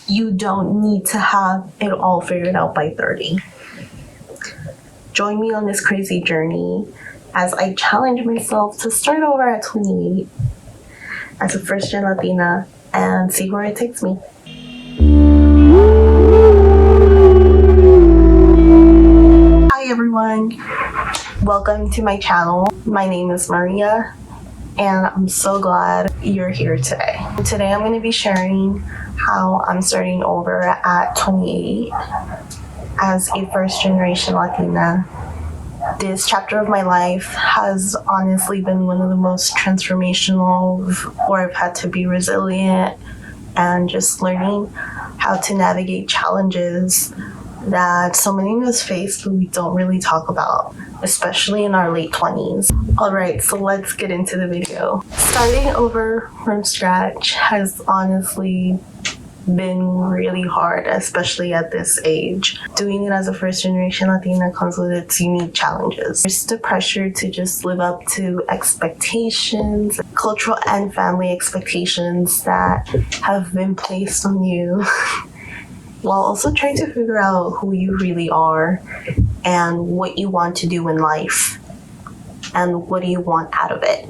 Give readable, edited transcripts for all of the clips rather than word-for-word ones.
You don't need to have it all figured out by 30. Join me on this crazy journey as I challenge myself to start over at 28 as a first-gen Latina and see where it takes me. Hi everyone, welcome to my channel. My name is Maria and I'm so glad you're here today. Today I'm going to be sharing how I'm starting over at 28 as a first-generation Latina. This chapter of my life has honestly been one of the most transformational, where I've had to be resilient and just learning how to navigate challenges that so many of us face but we don't really talk about, especially in our late 20s. Alright, so let's get into the video. Starting over from scratch has honestly been really hard, especially at this age. Doing it as a first-generation Latina comes with its unique challenges. There's the pressure to just live up to expectations, cultural and family expectations that have been placed on you, while also trying to figure out who you really are and what you want to do in life and what do you want out of it.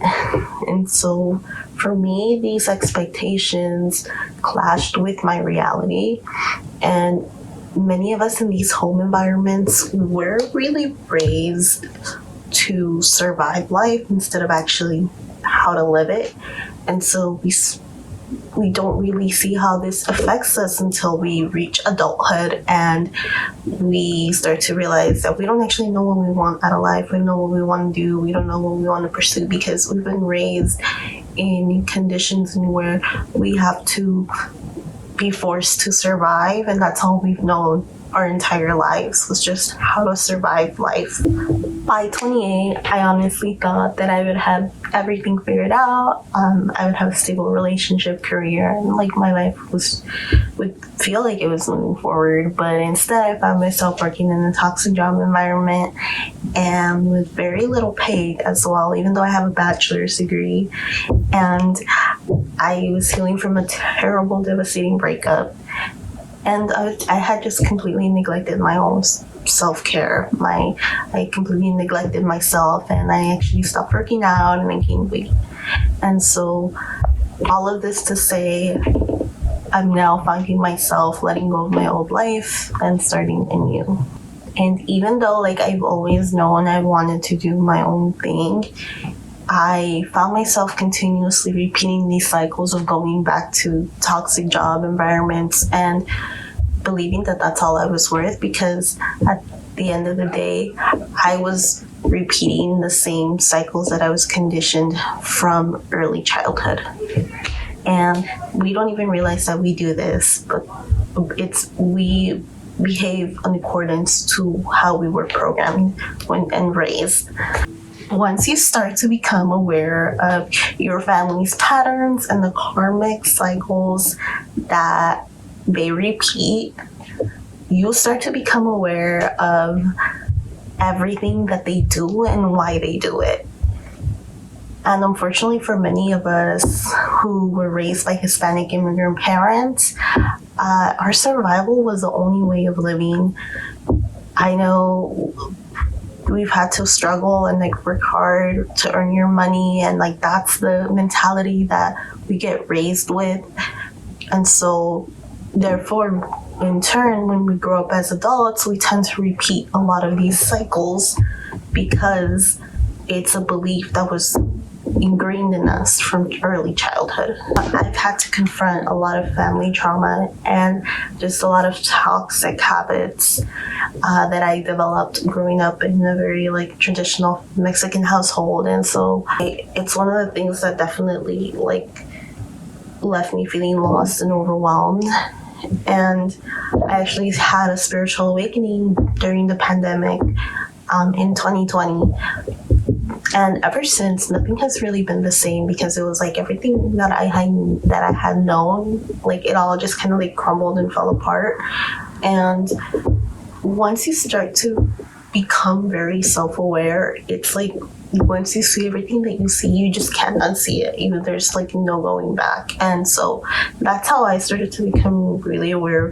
And so for me, these expectations clashed with my reality, and many of us in these home environments were really raised to survive life instead of actually how to live it. And so we don't really see how this affects us until we reach adulthood and we start to realize that we don't actually know what we want out of life. We don't know what we want to do. We don't know what we want to pursue because we've been raised in conditions where we have to be forced to survive, and that's all we've known our entire lives, was just how to survive life. By 28, I honestly thought that I would have everything figured out. I would have a stable relationship, career, and like my life would feel like it was moving forward. But instead, I found myself working in a toxic job environment and with very little pay as well, even though I have a bachelor's degree. And I was healing from a terrible, devastating breakup. And I had just completely neglected my own self-care. I completely neglected myself, and I actually stopped working out and I gained weight. And so all of this to say, I'm now finding myself letting go of my old life and starting anew. And even though I've always known I wanted to do my own thing, I found myself continuously repeating these cycles of going back to toxic job environments and believing that that's all I was worth, because at the end of the day, I was repeating the same cycles that I was conditioned from early childhood. And we don't even realize that we do this, but we behave in accordance to how we were programmed and raised. Once you start to become aware of your family's patterns and the karmic cycles that they repeat, you'll start to become aware of everything that they do and why they do it. And unfortunately for many of us who were raised by Hispanic immigrant parents, our survival was the only way of living. I know we've had to struggle and work hard to earn your money, and that's the mentality that we get raised with. And so therefore, in turn, when we grow up as adults, we tend to repeat a lot of these cycles because it's a belief that was ingrained in us from early childhood. I've had to confront a lot of family trauma and just a lot of toxic habits that I developed growing up in a very traditional Mexican household. And so it's one of the things that definitely left me feeling lost and overwhelmed. And I actually had a spiritual awakening during the pandemic in 2020. And ever since, nothing has really been the same, because it was everything that I had known, it all just kind of crumbled and fell apart. And once you start to become very self-aware, it's once you see everything that you see, you just can't unsee it. There's like no going back. And so that's how I started to become really aware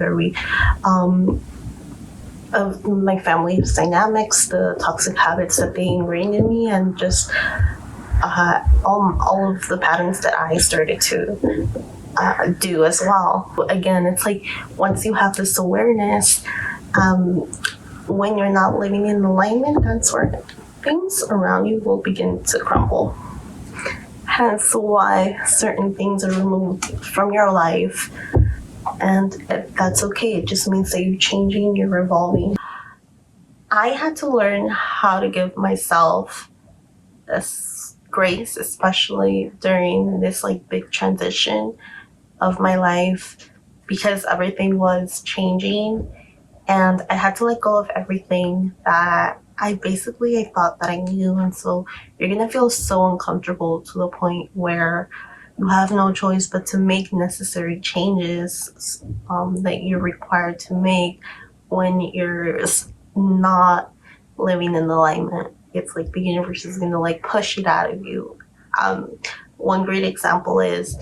of my family's dynamics, the toxic habits that they ingrained in me, and just all of the patterns that I started to do as well. Again, it's like once you have this awareness, when you're not living in alignment, that's where things around you will begin to crumble. Hence why certain things are removed from your life, and that's okay. It just means that you're changing, you're evolving. I had to learn how to give myself this grace, especially during this like big transition of my life, because everything was changing and I had to let go of everything that I thought that I knew. And so you're gonna feel so uncomfortable to the point where you have no choice but to make necessary changes that you're required to make when you're not living in alignment. It's like the universe is gonna like push it out of you. One great example is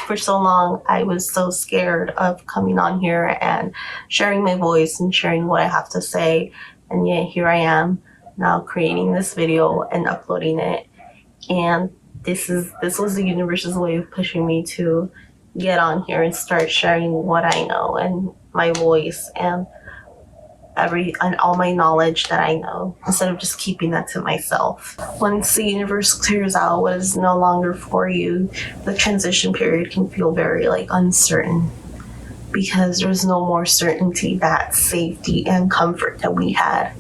for so long, I was so scared of coming on here and sharing my voice and sharing what I have to say. And yet here I am now creating this video and uploading it. And this was the universe's way of pushing me to get on here and start sharing what I know and my voice and all my knowledge that I know, instead of just keeping that to myself. Once the universe clears out what is no longer for you, the transition period can feel very like uncertain, because there's no more certainty. That safety and comfort that we had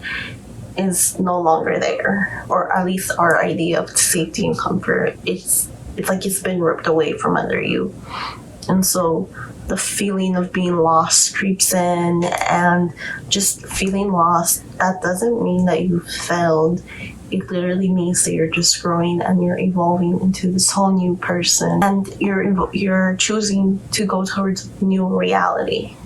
is no longer there, or at least our idea of safety and comfort, it's like it's been ripped away from under you. And so the feeling of being lost creeps in, and just feeling lost, that doesn't mean that you failed. It literally means that you're just growing and you're evolving into this whole new person, and you're choosing to go towards new reality.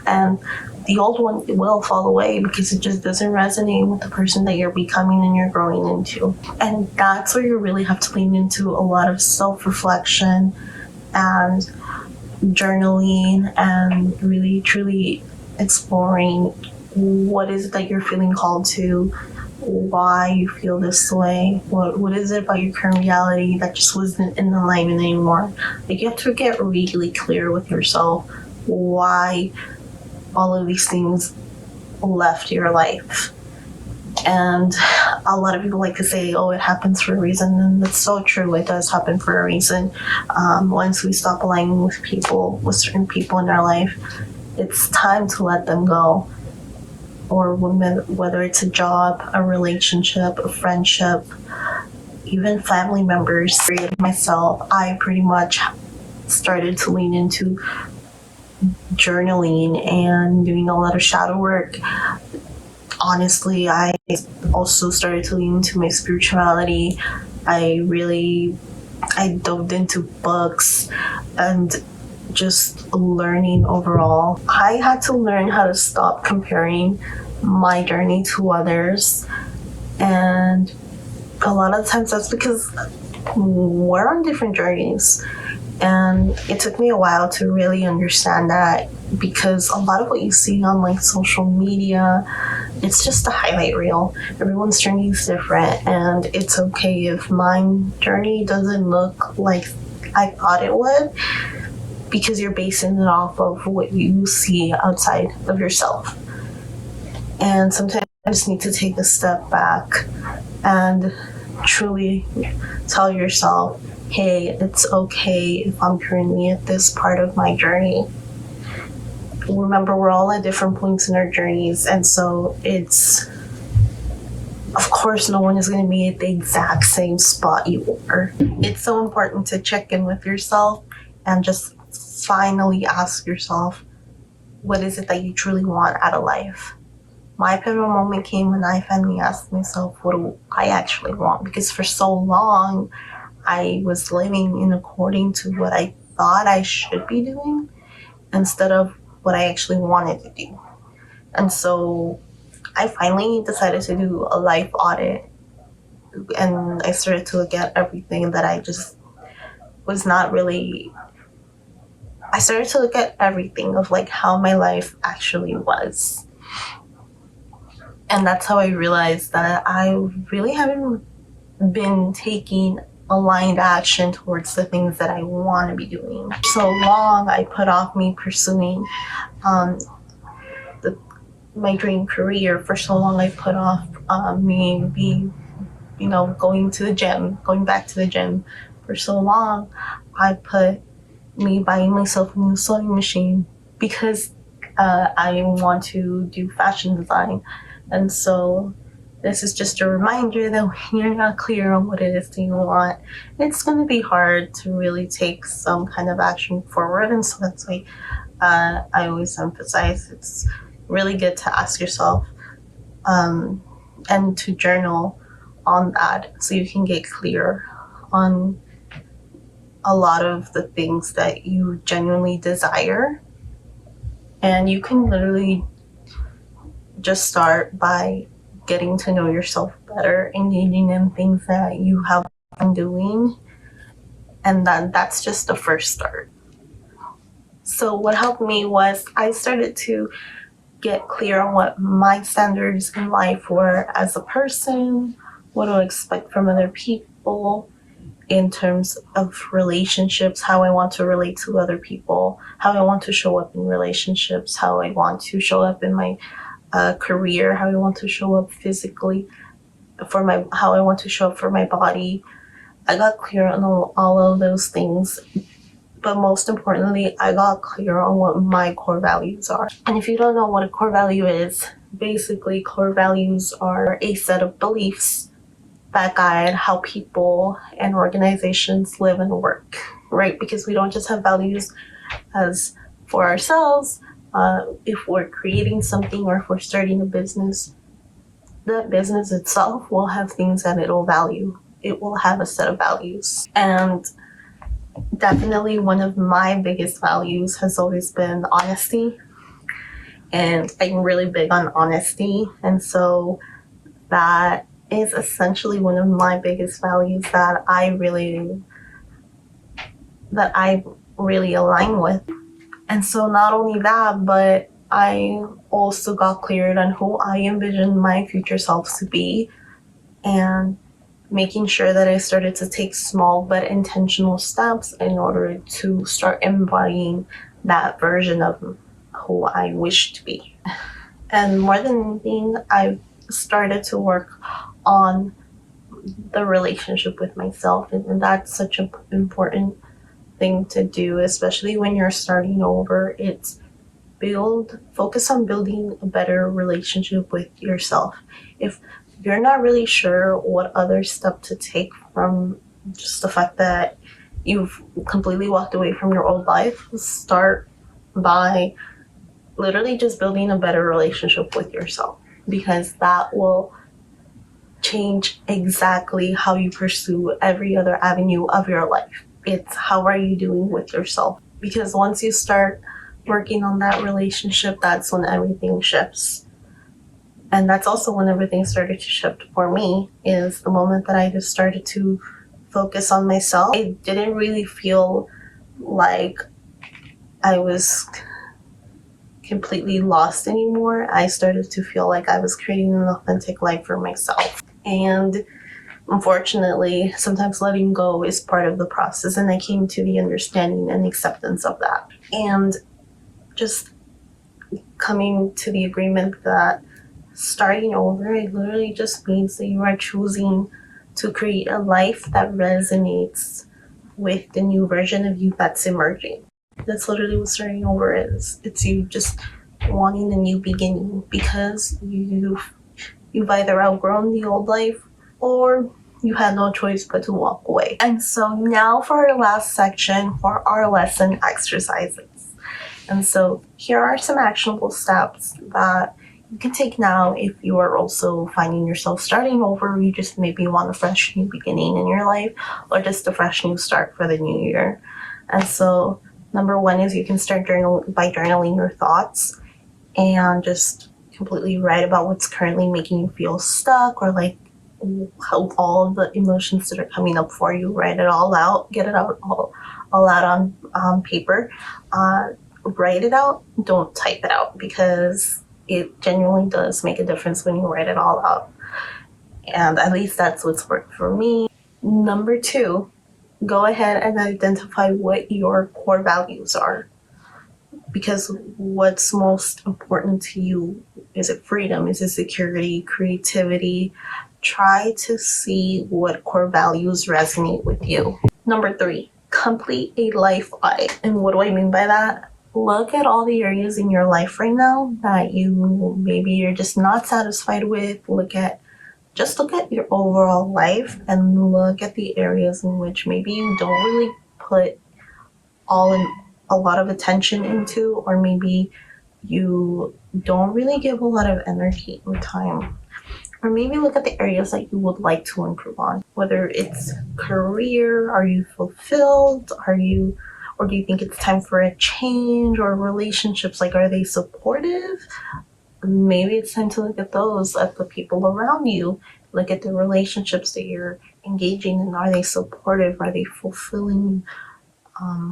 And the old one will fall away because it just doesn't resonate with the person that you're becoming and you're growing into. And that's where you really have to lean into a lot of self-reflection and journaling, and really truly exploring what is it that you're feeling called to, why you feel this way, what is it about your current reality that just wasn't in alignment anymore. Like, you have to get really clear with yourself why all of these things left your life. And a lot of people like to say, oh, it happens for a reason, and that's so true. It does happen for a reason. Once we stop aligning with certain people in our life, it's time to let them go. Or whether it's a job, a relationship, a friendship, even family members. Myself, I pretty much started to lean into journaling and doing a lot of shadow work. Honestly, I also started to lean into my spirituality. I dove into books and just learning overall. I had to learn how to stop comparing my journey to others. And a lot of times that's because we're on different journeys. And it took me a while to really understand that, because a lot of what you see on like social media, it's just a highlight reel. Everyone's journey is different, and it's okay if my journey doesn't look like I thought it would, because you're basing it off of what you see outside of yourself. And sometimes you just need to take a step back and truly tell yourself, hey, it's okay if I'm currently at this part of my journey. Remember, we're all at different points in our journeys, and so of course, no one is going to be at the exact same spot you are. It's so important to check in with yourself and just finally ask yourself, what is it that you truly want out of life? My pivotal moment came when I finally asked myself, what do I actually want? Because for so long, I was living in according to what I thought I should be doing instead of what I actually wanted to do. And so I finally decided to do a life audit and I started to look at everything that I just was not really. I started to look at everything of like how my life actually was. And that's how I realized that I really haven't been taking aligned action towards the things that I want to be doing. So long I put off me pursuing my dream career. For so long I put off going to the gym, going back to the gym. For so long I put me buying myself a new sewing machine because I want to do fashion design. And so this is just a reminder that when you're not clear on what it is that you want, it's going to be hard to really take some kind of action forward. And so that's why I always emphasize it's really good to ask yourself and to journal on that so you can get clear on a lot of the things that you genuinely desire. And you can literally just start by getting to know yourself better, engaging in things that you have been doing, and that's just the first start. So what helped me was I started to get clear on what my standards in life were as a person, what to expect from other people in terms of relationships, how I want to relate to other people, how I want to show up in relationships, how I want to show up in my career, how I want to show up physically, how I want to show up for my body. I got clear on all of those things, but most importantly, I got clear on what my core values are. And if you don't know what a core value is, basically core values are a set of beliefs that guide how people and organizations live and work, right? Because we don't just have values as for ourselves. If we're creating something or if we're starting a business, the business itself will have things that it'll value. It will have a set of values. And definitely one of my biggest values has always been honesty. And I'm really big on honesty. And so that is essentially one of my biggest values that I really align with. And so not only that, but I also got cleared on who I envisioned my future self to be, and making sure that I started to take small but intentional steps in order to start embodying that version of who I wish to be. And more than anything, I've started to work on the relationship with myself, and that's such an important thing to do, especially when you're starting over. It's focus on building a better relationship with yourself. If you're not really sure what other step to take from just the fact that you've completely walked away from your old life, start by literally just building a better relationship with yourself, because that will change exactly how you pursue every other avenue of your life. It's how are you doing with yourself? Because once you start working on that relationship, that's when everything shifts. And that's also when everything started to shift for me, is the moment that I just started to focus on myself. I didn't really feel like I was completely lost anymore. I started to feel like I was creating an authentic life for myself. And unfortunately, sometimes letting go is part of the process, and I came to the understanding and acceptance of that. And just coming to the agreement that starting over, it literally just means that you are choosing to create a life that resonates with the new version of you that's emerging. That's literally what starting over is. It's you just wanting a new beginning, because you've either outgrown the old life or you had no choice but to walk away. And so now for our last section for our lesson exercises. And so here are some actionable steps that you can take now if you are also finding yourself starting over, or you just maybe want a fresh new beginning in your life, or just a fresh new start for the new year. And so number one is you can start by journaling your thoughts and just completely write about what's currently making you feel stuck, or like how all of the emotions that are coming up for you. Write it all out. Get it out all out on paper. Write it out. Don't type it out, because it genuinely does make a difference when you write it all out. And at least that's what's worked for me. Number 2, go ahead and identify what your core values are. Because what's most important to you? Is it freedom? Is it security? Creativity? Try to see what core values resonate with you. Number 3, complete a life audit. And what do I mean by that? Look at all the areas in your life right now that you're just not satisfied with. Just look at your overall life and look at the areas in which maybe you don't really put a lot of attention into, or maybe you don't really give a lot of energy and time. Or maybe look at the areas that you would like to improve on. Whether it's career, are you fulfilled? Or do you think it's time for a change? Or relationships, like, are they supportive? Maybe it's time to look at those, at the people around you. Look at the relationships that you're engaging in. Are they supportive? Are they fulfilling?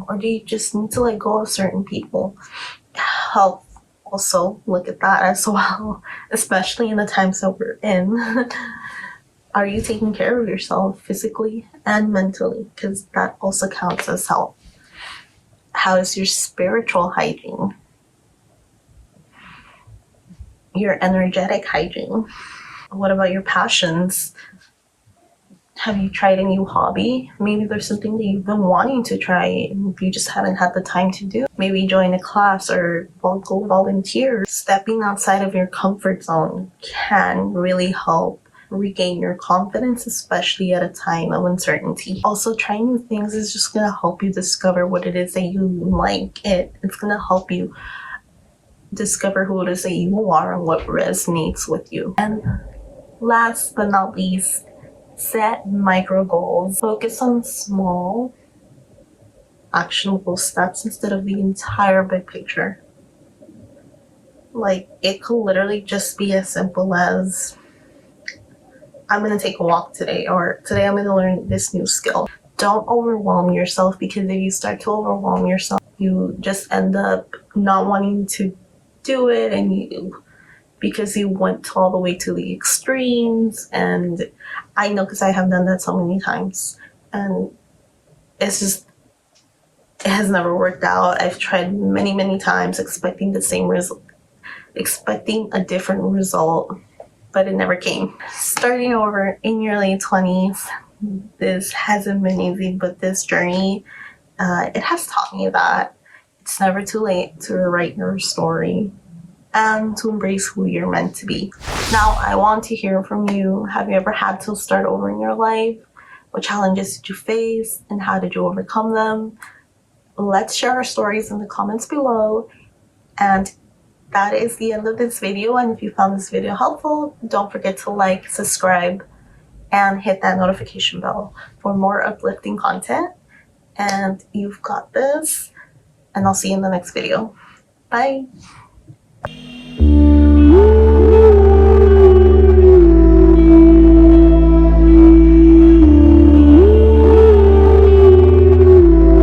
Or do you just need to let go of certain people? Health, also look at that as well, especially in the times that we're in. Are you taking care of yourself physically and mentally? Because that also counts as health. How is your spiritual hygiene? Your energetic hygiene? What about your passions? Have you tried a new hobby? Maybe there's something that you've been wanting to try and you just haven't had the time to do. Maybe join a class or go volunteer. Stepping outside of your comfort zone can really help regain your confidence, especially at a time of uncertainty. Also, trying new things is just going to help you discover what it is that you like. It's going to help you discover who it is that you are and what resonates with you. And last but not least, set micro goals. Focus on small, actionable steps instead of the entire big picture. Like, it could literally just be as simple as, I'm going to take a walk today, or today I'm going to learn this new skill. Don't overwhelm yourself, because if you start to overwhelm yourself, you just end up not wanting to do it, and because you went all the way to the extremes. And I know, because I have done that so many times, and it has never worked out. I've tried many times expecting the same result, expecting a different result, but it never came. Starting over in your late 20s, this hasn't been easy, but this journey, it has taught me that it's never too late to rewrite your story and to embrace who you're meant to be. Now, I want to hear from you. Have you ever had to start over in your life? What challenges did you face, and how did you overcome them? Let's share our stories in the comments below. And that is the end of this video. And if you found this video helpful, don't forget to like, subscribe, and hit that notification bell for more uplifting content. And you've got this, and I'll see you in the next video. Bye.